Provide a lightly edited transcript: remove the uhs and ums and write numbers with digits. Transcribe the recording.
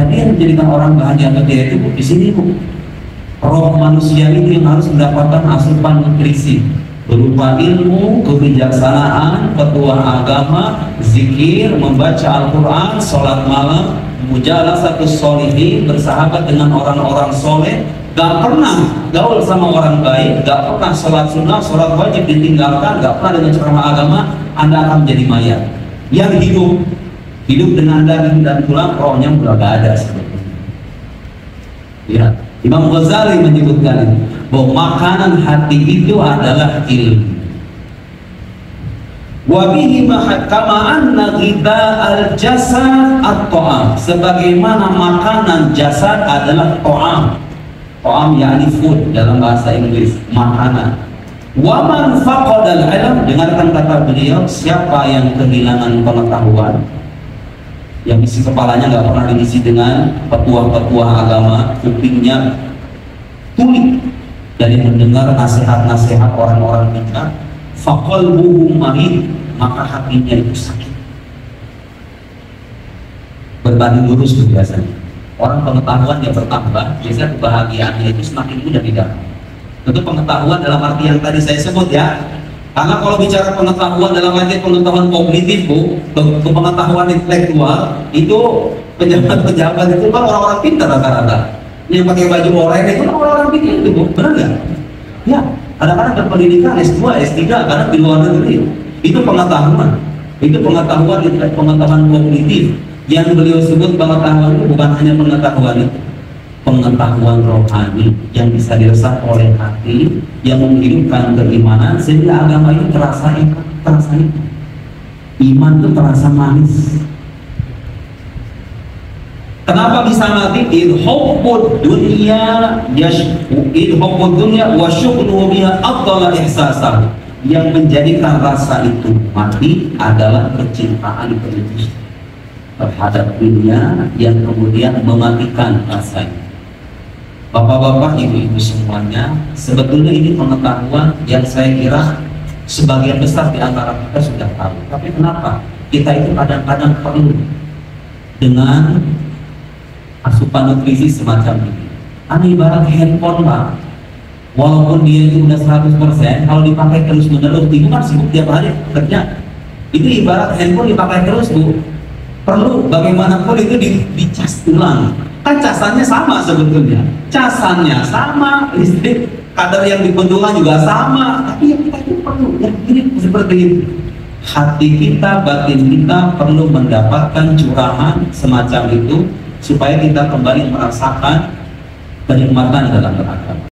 Jadi yang menjadikan orang bahagia atau tidak itu di sini Bu. Roh manusia itu yang harus mendapatkan asupan nutrisi berupa ilmu, kebijaksanaan, petuah agama, zikir, membaca Al-Quran, sholat malam, mujalasatus sholihin, bersahabat dengan orang-orang soleh, gak pernah gaul sama orang baik, gak pernah sholat sunnah, sholat wajib ditinggalkan, gak pernah dengan ceramah agama, Anda akan menjadi mayat yang hidup dengan daging dan tulang, rohnya sudah gak ada sebetulnya. Lihat, Imam Ghazali menyebutkan bahwa makanan hati itu adalah ilmu. Wa bihi kama anna ghidha al-jasad at-ta'am, sebagaimana makanan jasad adalah ta'am. Ta'am yakni food dalam bahasa Inggris, makanan. Wa man faqada al-ilm, dengarkan kata beliau, siapa yang kehilangan pengetahuan, yang isi kepalanya nggak pernah diisi dengan petuah-petuah agama, kupingnya tuli dari mendengar nasihat-nasihat orang-orang bijak, faqalbuhu marid, maka hatinya itu sakit. Berbanding lurus itu biasanya. Orang pengetahuan yang bertambah, biasanya kebahagiaannya itu semakin mudah didapat. Tentu pengetahuan dalam arti yang tadi saya sebut ya. Karena kalau bicara pengetahuan dalam arti pengetahuan kognitif Bu, pengetahuan intelektual, itu pejabat-pejabat itu kan orang-orang pintar rata-rata. Yang pakai baju oranye itu kan orang-orang pintar itu Bu, benar nggak? Ya, kadang-kadang berpendidikan S2, S3 karena di luar negeri. Itu pengetahuan. Itu pengetahuan kognitif. Yang beliau sebut pengetahuan itu bukan hanya pengetahuan itu, pengetahuan rohani yang bisa dirasakan oleh hati, yang menghidupkan keimanan sehingga agama itu terasa enak, terasa nikmat. Iman itu terasa manis. Kenapa bisa mati? Hubbud dunya wa syughlu biha afdal ihsasah. Yang menjadikan rasa itu mati adalah kecintaan berlebih terhadap dunia yang kemudian mematikan rasanya. Bapak-bapak, ibu-ibu semuanya, sebetulnya ini pengetahuan yang saya kira sebagian besar di antara kita sudah tahu. Tapi kenapa kita itu kadang-kadang perlu dengan asupan nutrisi semacam ini? Ibarat handphone Pak, walaupun dia itu udah 100%, kalau dipakai terus-menerus, ibu kan sibuk tiap hari kerja. Itu ibarat handphone dipakai terus Bu, perlu bagaimanapun itu dicas ulang. Kan casannya sama sebetulnya, casannya sama, listrik kadar yang dibutuhkan juga sama, tapi yang kita itu perlu yang ini seperti itu. Hati kita, batin kita perlu mendapatkan curahan semacam itu supaya kita kembali merasakan kenikmatan dalam beragama.